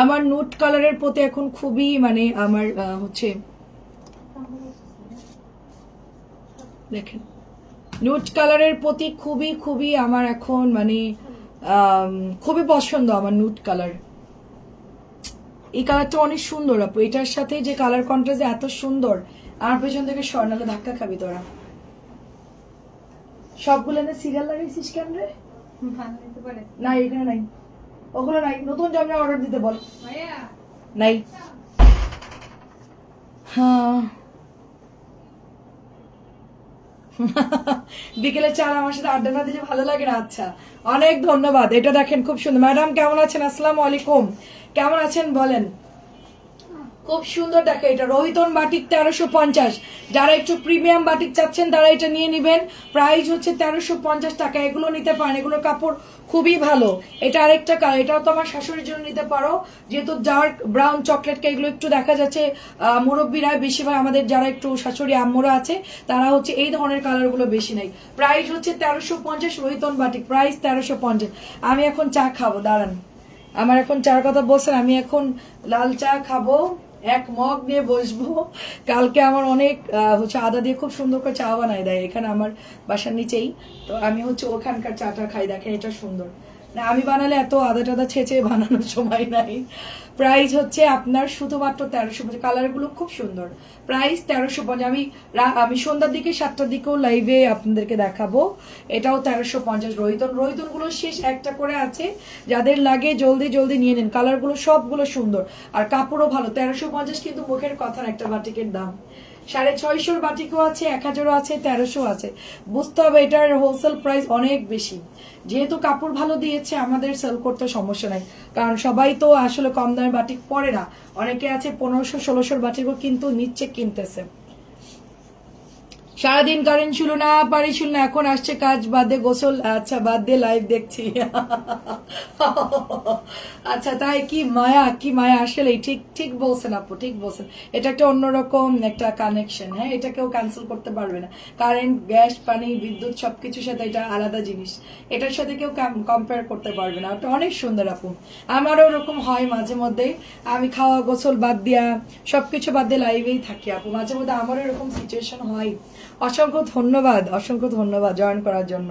আমার নুট কালারের প্রতি এখন খুবই মানে আমার হচ্ছে, দেখেন নুট কালারের প্রতি খুবই আমার এখন মানে খুবই পছন্দ আমার নুট কালার। এই কালারটা অনেক সুন্দর আপু, এটার সাথে যে কালার কন্ট্রাস্ট এত সুন্দর। আমার পেছন থেকে স্বর্ণালে ধাক্কা খাবি তোরা। সবগুলো সিরিয়াল লাগাইছিস কেন রে? না এখানে নাই, ওগুলো নাই। নতুন জামা অর্ডার দিতে বল। নাই হ্যাঁ বিকেলে চার আমার সাথে আড্ডা না দিলে ভালো লাগে না। আচ্ছা, অনেক ধন্যবাদ। এটা দেখেন খুব সুন্দর। ম্যাডাম কেমন আছেন? আসসালামু আলাইকুম, কেমন আছেন বলেন? খুব সুন্দর। দেখো এটা রোহিতন বাটিক 1350। যারা একটু প্রিমিয়াম বাটিক চাচ্ছেন তারা এটা নিয়ে নিবেন। প্রাইস হচ্ছে 1350 টাকা। এগুলো নিতে পারেন, এগুলো কাপড় খুবই ভালো। এটা আরেকটা কালার, এটাও তো আমার শাশুড়ির জন্য নিতে পারো, যেহেতু ডার্ক ব্রাউন চকলেট এগুলো একটু দেখা যাচ্ছে মুরব্বীরা বেশিরভাগ, আমাদের যারা একটু শাশুড়ি আম্মুরা আছে তারা হচ্ছে এই ধরনের কালার গুলো বেশি নাই। প্রাইস হচ্ছে 1350 রোহিতন বাটিক, প্রাইস 1350। আমি এখন চা খাবো, দাঁড়ান, আমার এখন চার কথা বলছেন, আমি এখন লাল চা খাবো, এক মগ নিয়ে বসবো। কালকে আমার অনেক হচ্ছে আদা দিয়ে খুব সুন্দর করে চা বানায় দেয় এখানে আমার বাসার নিচেই, তো আমি হচ্ছে ওখানকার চাটা খাই। দেখেন এটা সুন্দর না, আমি বানালে এত আদা টাদা ছেঁচে বানানোর সময় নাই। প্রাইস হচ্ছে আপনার শুধুমাত্র 1350। কালার গুলো খুব সুন্দর। প্রাইস 1350। আমি সন্ধ্যার দিকে 7টার দিকেও লাইভে আপনাদেরকে দেখাবো। এটাও 1350 রোহিতন গুলো শেষ একটা করে আছে, যাদের লাগে জলদি জলদি নিয়ে নিন। কালার গুলো সবগুলো সুন্দর আর কাপড়ও ভালো। 1350 কিন্তু মুখের কথা না, একটা বাটিকের দাম। 650 বাটিকও আছে, 1000ও আছে, 1300 আছে। বুঝতে হবে এটার হোলসেল প্রাইস অনেক বেশি। যেহেতু কাপড় ভালো দিয়েছে আমাদের সেল করতে সমস্যা নাই, কারণ সবাই তো আসলে কম দামের বাটিক পরে না। অনেকে আছে 1500-1600 বাটিকও কিন্তু নিচ্ছে, কিনতেছে। সারাদিন কারেন্ট ছিল না, পারি ছিল না, এখন আসছে কাজ বাদে গোসল, আচ্ছা বাদ দিয়ে লাইভ দেখছি। আচ্ছা তাই, কি মায়া, কি মায়া আসলে। ঠিক ঠিক বলছেন আপু, ঠিক বলছেন। এটা একটা অন্যরকম একটা কানেকশন। হ্যাঁ, এটা কেউ ক্যান্সেল করতে পারবে না। কারেন্ট, গ্যাস, পানি, বিদ্যুৎ সবকিছুর সাথে এটা আলাদা জিনিস, এটার সাথে কেউ কম্পেয়ার করতে পারবে না। ওটা অনেক সুন্দর আপু। আমারও ওরকম হয় মাঝে মধ্যে, আমি খাওয়া গোসল বাদ দিয়া সবকিছু বাদ দিয়ে লাইভেই থাকি আপু। মাঝে মধ্যে আমারও এরকম সিচুয়েশন হয়। অসংখ্য ধন্যবাদ, অসংখ্য ধন্যবাদ জয়েন করার জন্য।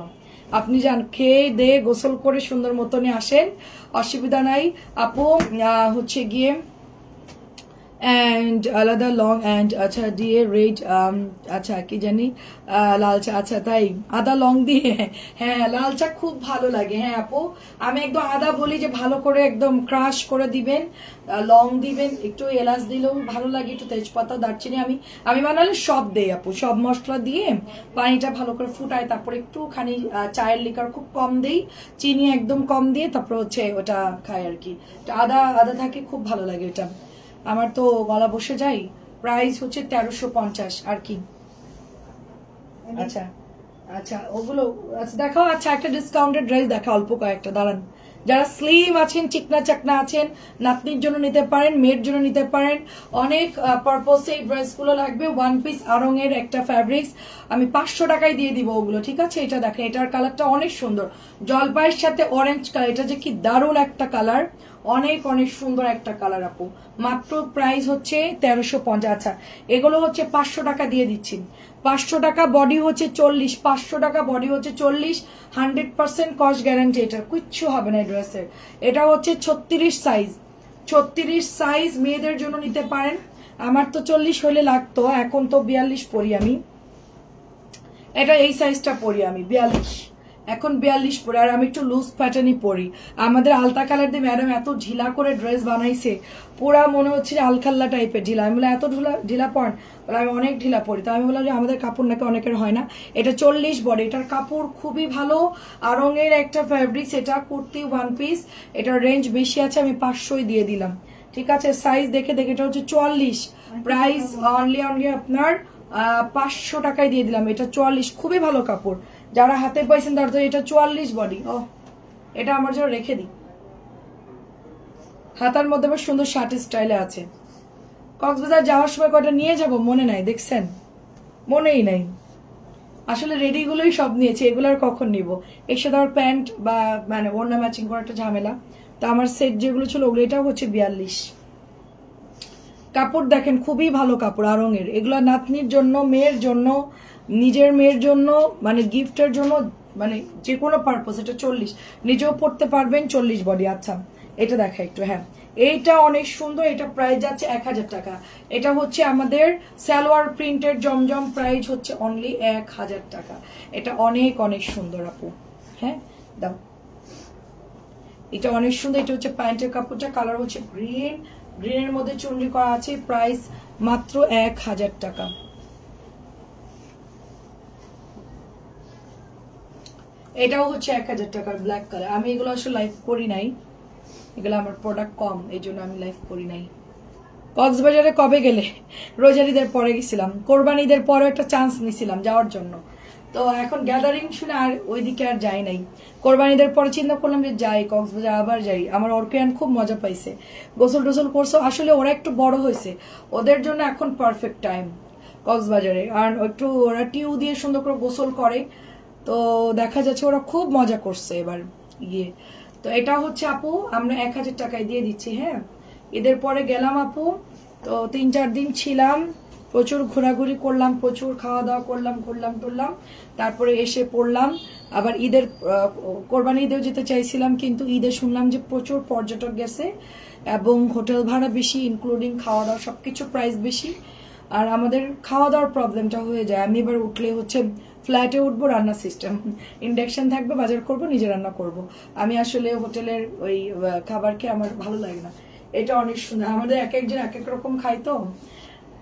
আপনি যান, খেয়ে দিয়ে গোসল করে সুন্দর মতনই আসেন, অসুবিধা নাই আপু। হচ্ছে গিয়ে and আলাদা লং and আচ্ছা দিয়ে রেড, আচ্ছা কি জানি লাল চা, আচ্ছা তাই আদা লং দিয়ে। হ্যাঁ, লাল চা খুব ভালো লাগে। হ্যাঁ আপু, আমি একদম আদা বলি যে ভালো করে একদম ক্রাশ করে দিবেন, লং দিবেন, একটু এলাচ দিলেও ভালো লাগে, একটু তেজপাতা, দারচিনি। আমি বানালে সব দেই আপু, সব মশলা দিয়ে পানিটা ভালো করে ফুটাই, তারপর একটুখানি চায়ের লিকার খুব কম দেই, চিনি একদম কম দিয়ে তারপর হচ্ছে ওটা খাই আর কি। আদা থাকে, খুব ভালো লাগে এটা। আমার তো গলা বসে যায়। প্রাইস হচ্ছে 1350 আর কি। আচ্ছা আচ্ছা, ওগুলো আচ্ছা দেখাও। আচ্ছা, একটা ডিসকাউন্টেড ড্রেস দেখা, অল্প কয়েকটা, দাঁড়ান। যারা স্লিম আছেন, চিকনা চাকনা আছেন, নাতনির জন্য নিতে পারেন, মেয়ের জন্য নিতে পারেন। অনেক পারপোসে এই ড্রেসগুলো লাগবে। ওয়ান পিস আরং এর একটা ফ্যাব্রিক্স, আমি 500 টাকায় দিয়ে দিব ওগুলো, ঠিক আছে? এটা দেখেন, এটার কালারটা অনেক সুন্দর, জলপাইয়ের সাথে অরেঞ্জ কালার। এটা যে কি দারুণ একটা কালার, অনেক অনেক সুন্দর একটা কালার আপু। মাত্র প্রাইস হচ্ছে 1350। আচ্ছা, এগুলো হচ্ছে 500 টাকা দিয়ে দিচ্ছি। 500 টাকা বডি হচ্ছে 40, 500 টাকা বডি হচ্ছে 40, 100% কস্ট গ্যারান্টি। এটার কিচ্ছু হবে না ড্রেসের। এটা হচ্ছে 36 সাইজ, 36 সাইজ মেয়েদের জন্য নিতে পারেন। আমার তো 40 হলে লাগতো, এখন তো 42 পরি আমি। এটা এই সাইজটা পরি আমি 42, এখন 42 পরে। আর আমি একটু লুজ প্যাটার্নই পরি। আমাদের আলতা কালার দিয়ে ম্যাডাম এত ঢিলা করে ড্রেস বানাইছে, পুরা মনে হচ্ছে আলখাল্লা টাইপের ঢিলা। আমি বলে এত ঢিলা পড়, বলে আমি অনেক ঢিলা পরি। তো আমি বললাম যে আমাদের কাপড় নাকি অনেকের হয় না। এটা 40 বডি, এটার কাপড় খুবই ভালো, আরঙের একটা ফ্যাব্রিক্স। এটা কুর্তি ওয়ান পিস, এটার রেঞ্জ বেশি আছে, আমি 500ই দিয়ে দিলাম, ঠিক আছে? সাইজ দেখে দেখে, এটা হচ্ছে 44, প্রাইস অনলি আপনার 500 টাকায় দিয়ে দিলাম। এটা 44, খুবই ভালো কাপড়। যারা হাতে পাইছেন তারা তো, এটা 44 বডি। ও, এটা আমার জন্য রেখে দিই। হাতার মধ্যে বেশ সুন্দর শার্ট স্টাইলে আছে। কক্সবাজার যাওয়ার সময় কয়টা নিয়ে যাব মনে নাই, দেখছেন? মনেই নাই আসলে। রেডি গুলোই সব নিয়েছি, এগুলো আর কখন নিব? এর সাথে আমার প্যান্ট বা মানে ওড়না ম্যাচিং করা একটা ঝামেলা। তো আমার সেট যেগুলো ছিল ওগুলো, এটাও হচ্ছে 42। কাপড় দেখেন, খুবই ভালো কাপড় আরঙের। এগুলো নাতনির জন্য, মেয়ের জন্য, নিজের মেয়ের জন্য, মানে গিফটের জন্য, মানে যে কোনো পারপোজ। এটা 40, নিজেও পড়তে পারবেন, 40 বডি। আচ্ছা, এটা দেখা একটু। হ্যাঁ, এইটা অনেক সুন্দর, এটা প্রাইস যাচ্ছে 1000 টাকা। এটা হচ্ছে আমাদের সালোয়ার প্রিন্টের জমজম, প্রাইস হচ্ছে অনলি 1000 টাকা। এটা অনেক অনেক সুন্দর আপু। হ্যাঁ দাও, এটা অনেক সুন্দর। এটা হচ্ছে প্যান্টের কাপড়টা, কালার হচ্ছে গ্রিন, গ্রিনের মধ্যে চুনরি করা আছে। প্রাইস মাত্র 1000 টাকা। এটাও হচ্ছে 1000 টাকার ব্ল্যাক কালার। আমি এগুলো আসলে লাইভ করি নাই, এগুলো আমার প্রোডাক্ট কম, এই জন্য আমি লাইভ করি নাই। কক্সবাজারে কবে গেলে? রোজারিদের পরে গেছিলাম, কোরবানিদের পরে একটা চান্স নিছিলাম যাওয়ার জন্য, তো এখন গ্যাদারিং শুনে আর ওইদিকে আর যাই নাই। কোরবানিদের পরে চিন্তা করলাম যে যাই কক্সবাজার, আবার যাই। আমার অর্কিয়ান খুব মজা পাইছে, গোসল টোসল করছো। আসলে ওরা একটু বড় হয়েছে, ওদের জন্য এখন পারফেক্ট টাইম কক্সবাজারে। আর একটু ওরা টিউ দিয়ে সুন্দর করে গোসল করে, তো দেখা যাচ্ছে ওরা খুব মজা করছে এবার গিয়ে। তো এটা হচ্ছে আপু আমরা 1000 টাকায় দিয়ে দিচ্ছি। হ্যাঁ, ঈদের পরে গেলাম আপু, তো 3-4 দিন ছিলাম, প্রচুর ঘোরাঘুরি করলাম, প্রচুর খাওয়া দাওয়া করলাম, ঘুরলাম টুরলাম, তারপরে এসে পড়লাম। আবার ঈদের কোরবানি ঈদেও যেতে চাইছিলাম, কিন্তু ঈদে শুনলাম যে প্রচুর পর্যটক গেছে এবং হোটেল ভাড়া বেশি, ইনক্লুডিং খাওয়া দাওয়া সবকিছু প্রাইস বেশি। আর আমাদের খাওয়া দাওয়ার প্রবলেমটা হয়ে যায়। আমি এবার উঠলে হচ্ছে ফ্ল্যাটে উঠবো, রান্নার সিস্টেম ইন্ডাকশন থাকবে, বাজার করব, নিজে রান্না করব। আমি আসলে হোটেলের ওই খাবারকে আমার ভালো লাগে না। এটা অনেক সুন্দর, আমাদের এক একজন এক এক রকম খাই, তো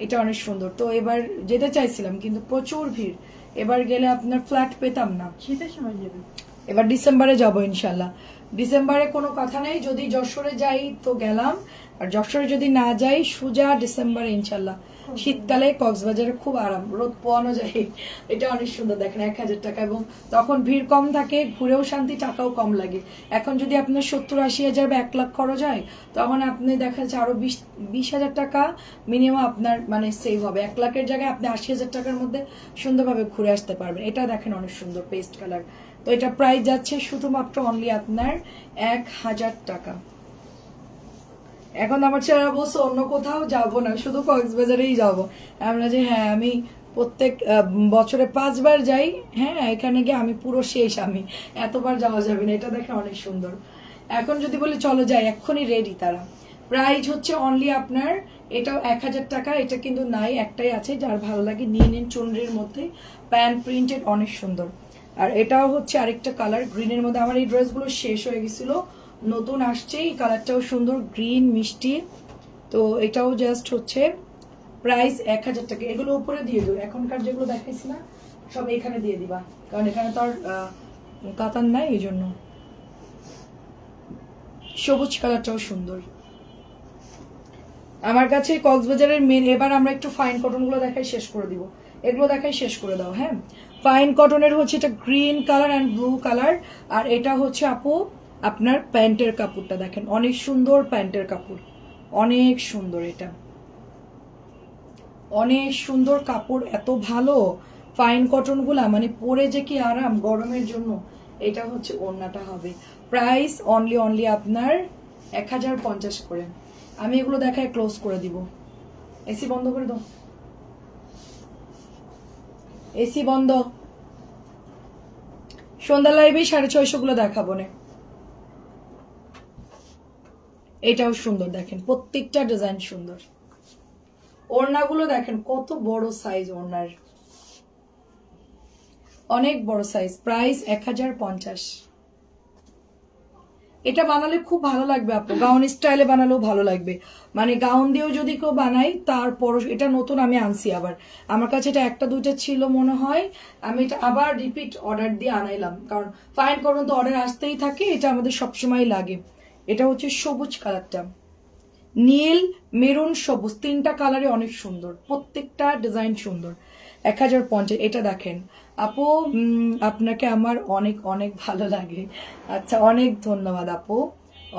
এটা অনেক সুন্দর। তো এবার যেতে চাইছিলাম কিন্তু প্রচুর ভিড়, এবার গেলে আপনার ফ্ল্যাট পেতাম না। শীতের সময় যাবে, এবার ডিসেম্বরে যাব ইনশাল্লাহ। ডিসেম্বরে কোনো কথা নেই, যদি যশোরে যাই তো গেলাম, আর যশোরে যদি না যাই সোজা ডিসেম্বরে ইনশাল্লাহ। শীতকালে কক্সবাজারে খুব আরাম, রোদ পোয়ানো যায়। এটা অনেক সুন্দর, দেখেন 1000 টাকা, এবং তখন ভিড় কম থাকে, ঘুরেও শান্তি, টাকাও কম লাগে। এখন যদি আপনার 70-80 হাজার বা 1 লাখ খরচ হয়, তখন আপনি দেখা যাচ্ছে আরো 20,000 টাকা মিনিমাম আপনার মানে সেভ হবে। 1 লাখের জায়গায় আপনি 80,000 টাকার মধ্যে সুন্দরভাবে ঘুরে আসতে পারবেন। এটা দেখেন অনেক সুন্দর পেস্ট কালার। তো এটা প্রাইস যাচ্ছে শুধুমাত্র অনলি আপনার 1000 টাকা। এখন আমার ছেলেরা বলছে অন্য কোথাও যাব না, শুধু কক্সবাজারেই যাব। আমরা যে হ্যাঁ, আমি প্রত্যেক বছরে 5 বার যাই। হ্যাঁ, এখানে গিয়ে আমি পুরো শেষ, আমি এতবার যাওয়া যাবে না। এটা দেখেন অনেক সুন্দর। এখন যদি বলি চলো যাই, এক্ষুনি রেডি তারা। প্রাইস হচ্ছে অনলি আপনার এটাও 1000 টাকা। এটা কিন্তু নাই, একটাই আছে, যার ভালো লাগে নিয়ে নিন। চুনরির মধ্যে প্যান্ট প্রিন্টেড, অনেক সুন্দর। আর এটাও হচ্ছে আরেকটা কালার গ্রিনের মধ্যে। আমার এই ড্রেসগুলো শেষ হয়ে গেছিল, নতুন আসছে। এই কালারটাও সুন্দর, গ্রিন মিষ্টি। তো এটাও জাস্ট হচ্ছে প্রাইস 1000 টাকা। এগুলো উপরে দিয়ে দেবো, এখনকার যেগুলো দেখাইছি না সব এখানে দিয়ে দিবা, কারণ এখানে তো আর কাতান নাই, এই জন্য। সবুজ কালারটাও সুন্দর। আমার কাছে কক্সবাজারের মেন, এবার আমরা একটু ফাইন কটন গুলো দেখাই, শেষ করে দিব। এগুলো দেখাই, শেষ করে দাও। হ্যাঁ, ফাইন কটনের হচ্ছে এটা green colour and blue colour. আর এটা হচ্ছে আপু আপনার প্যান্টের কাপড়টা দেখেন, অনেক সুন্দর প্যান্টের কাপড়, অনেক সুন্দর। এটা অনেক সুন্দর কাপড়, এত ভালো ফাইন কটন গুলা, মানে পরে যে কি আরাম গরমের জন্য। এটা হচ্ছে ওড়নাটা হবে। প্রাইস অনলি আপনার 1050 করে। আমি এগুলো দেখায় ক্লোজ করে দিব। এসি বন্ধ করে দাও, এসি বন্ধ। সন্ধ্যা লাইভে 650 গুলো দেখাবো না। এটাও সুন্দর, দেখেন প্রত্যেকটা ডিজাইন সুন্দর। ওড়নাগুলো দেখেন কত বড় সাইজ, ওড়নার অনেক বড় সাইজ। প্রাইস 1050। এটা বানালে খুব ভালো লাগবে আপু, গাউন স্টাইলে বানালেও ভালো লাগবে। মানে গাউন দিয়েও যদি কেউ বানাই, তারপর এটা নতুন আমি আনছি আবার। আমার কাছে এটা 1-2টা ছিল মনে হয়, আমি এটা আবার রিপিট অর্ডার দিয়ে আনাইলাম, কারণ ফাইন করুন তো অর্ডার আসতেই থাকে, এটা আমাদের সবসময় লাগে। এটা হচ্ছে সবুজ কালারটা, নীল মেরুন সবুজ, 3টা কালারে অনেক সুন্দর, প্রত্যেকটা ডিজাইন সুন্দর। 1050। এটা দেখেন আপু, আপনাকে আমার অনেক অনেক ভালো লাগে। আচ্ছা, অনেক ধন্যবাদ আপু,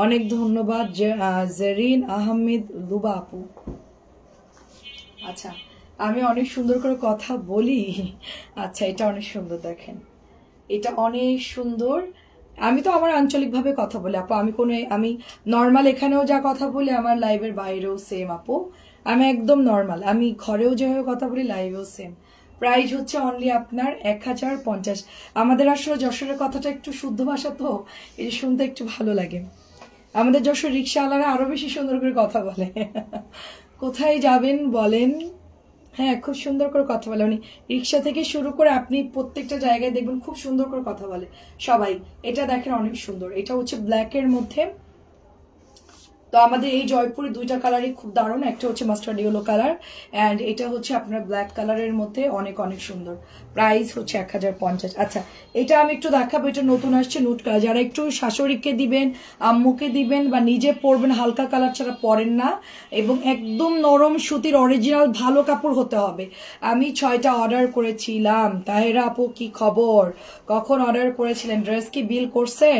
অনেক ধন্যবাদ জেরিন আহমেদ লুবা আপু। আচ্ছা, আমি অনেক সুন্দর করে কথা বলি। আচ্ছা, এটা অনেক সুন্দর, দেখেন এটা অনেক সুন্দর। আমি তো আমার আঞ্চলিক ভাবে কথা বলি আপু, আমি নর্মাল এখানেও যা কথা বলি আমার লাইভের বাইরেও সেম আপু। আমি একদম নর্মাল, আমি ঘরেও যেভাবে কথা বলি লাইভেও সেম। প্রাইস হচ্ছে অনলি আপনার 1050। আমাদের আসলে যশোরের কথাটা একটু শুদ্ধ ভাষা, তো এই শুনতে একটু ভালো লাগে। আমাদের যশোর রিক্সাওয়ালারা আরো বেশি সুন্দর করে কথা বলে। কোথায় যাবেন বলেন, হ্যাঁ খুব সুন্দর করে কথা বলে। মানে রিক্সা থেকে শুরু করে আপনি প্রত্যেকটা জায়গায় দেখবেন খুব সুন্দর করে কথা বলে সবাই। এটা দেখেন অনেক সুন্দর। এটা হচ্ছে ব্ল্যাকের মধ্যে তো আমাদের এই জয়পুরি দুইটা কালারই খুব দারুণ, একটা হচ্ছে মাস্টার্ড ইয়েলো কালার অ্যান্ড এটা হচ্ছে আপনার ব্ল্যাক কালারের মধ্যে অনেক অনেক সুন্দর। প্রাইস হচ্ছে 1050। আচ্ছা এটা আমি একটু দেখাবো, এটা নতুন আসছে নুট কালার, যারা একটু শাশুড়িকে দিবেন, আম্মুকে দিবেন বা নিজে পরবেন, হালকা কালার ছাড়া পরেন না, এবং একদম নরম সুতির অরিজিনাল ভালো কাপড় হতে হবে। আমি 6টা অর্ডার করেছিলাম। তাহেরা আপু কি খবর, কখন অর্ডার করেছিলেন, ড্রেস কি বিল করছে,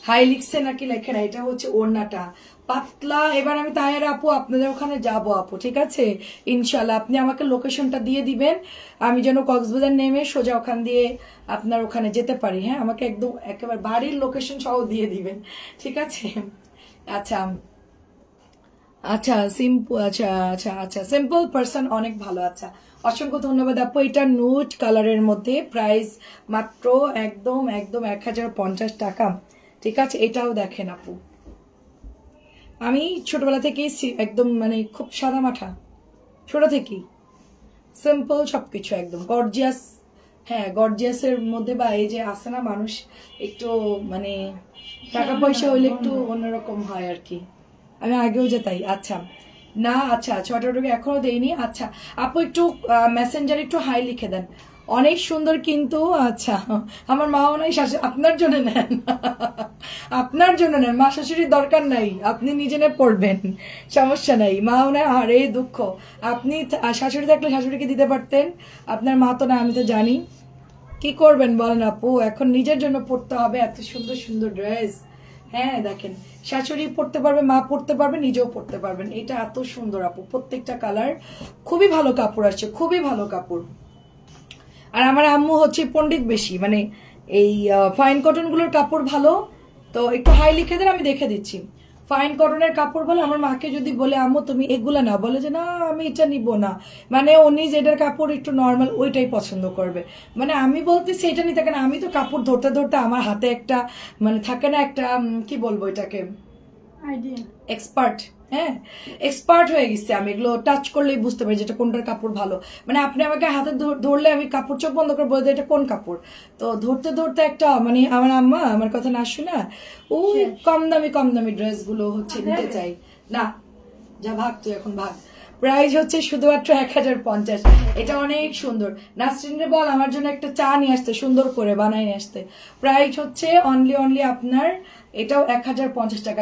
হাই লিখছে নাকি লেখে না? এটা হচ্ছে ওড়নাটা পাতলা। এবার আমি তাহেরা আপু আপনাদের ওখানে যাবো আপু, ঠিক আছে ইনশাল্লাহ। আপনি আমাকে লোকেশনটা দিয়ে দিবেন, আমি যেন কক্সবাজার নেমে সোজা ওখান দিয়ে আপনার ওখানে যেতে পারি। হ্যাঁ, আমাকে একদম একেবারে বাড়ির লোকেশন সহ দিয়ে দিবেন, ঠিক আছে? আচ্ছা আচ্ছা সিম্পল, আচ্ছা আচ্ছা আচ্ছা সিম্পল পার্সন, অনেক ভালো। আচ্ছা অসংখ্য ধন্যবাদ আপু। এটা নুট কালারের মধ্যে, প্রাইস মাত্র একদম একদম 1050 টাকা, ঠিক আছে? এটাও দেখেন আপু, আমি ছোটবেলা থেকেই একদম মানে খুব সাদা মাঠা, ছোট থেকেই সিম্পল সবকিছু একদম গর্জিয়াস। হ্যাঁ গর্জিয়াসের মধ্যে বা এই যে আসে না মানুষ একটু মানে টাকা পয়সা হইলে একটু অন্যরকম হয় আর কি, আমি আগেও যে তাই। আচ্ছা না আচ্ছা 6টা টাকা এখনো দেইনি। আচ্ছা আপু একটু মেসেঞ্জারে একটু হাই লিখে দেন, অনেক সুন্দর কিন্তু। আচ্ছা আমার মাও নাই, শাশুড়ি আপনার জন্য নেন, আপনার জন্য নেন, মা শাশুড়ির দরকার নাই, আপনি নিজে নে পড়বেন, সমস্যা নাই। মাও নাই, আরে দুঃখ, আপনি শাশুড়ি থাকলে শাশুড়িকে দিতে পারতেন, আপনার মা তো না, আমি তো জানি। কি করবেন বলেন আপু, এখন নিজের জন্য পড়তে হবে, এত সুন্দর সুন্দর ড্রেস। হ্যাঁ দেখেন, শাশুড়ি পড়তে পারবে, মা পড়তে পারবে, নিজেও পড়তে পারবেন। এটা এত সুন্দর আপু, প্রত্যেকটা কালার খুবই ভালো কাপড় আসছে, খুবই ভালো কাপড়। আর আমার আম্মু হচ্ছে পণ্ডিত বেশি, মানে এই ফাইন কটন গুলোর কাপড় ভালো, তো একটু হাই লিখে দেন, আমি দেখে দিচ্ছি। ফাইন কটনের কাপড় বলে আমার মাকে যদি বলে আম্মু তুমি এগুলা না, বলে যে না আমি এটা নিব না, মানে উনি যেটার কাপড় একটু নর্মাল ওইটাই পছন্দ করবে। মানে আমি বলতেছি এটা নিতে, কেন আমি তো কাপড় ধরতে ধরতে আমার হাতে একটা মানে থাকে না একটা কি বলবো এটাকে, আইডিয়া, এক্সপার্ট। হ্যাঁ এক্সপার্ট হয়ে গেছে আমি, এগুলো টাচ করলেই বুঝতে পারি যেটা কোনটার কাপড় ভালো। মানে আপনি আমাকে হাতে ধরলে আমি কাপড় চোখ বন্ধ করে বলে দিই এটা কোন কাপড়। তো ধরতে ধরতে একটা মানে আমার আম্মা আমার কথা না শুনা ওই কম দামি ড্রেস গুলো হচ্ছে নিতে চাই না। যা ভাগ তুই এখন ভাগ। প্রাইস হচ্ছে শুধুমাত্র 1050। এটা অনেক সুন্দর। নাসরিনরে বল আমার জন্য একটা চা নিয়ে আসতে, সুন্দর করে বানাই নিয়ে আসতে। প্রাইস হচ্ছে অনলি আপনার এটাও 1050 টাকা।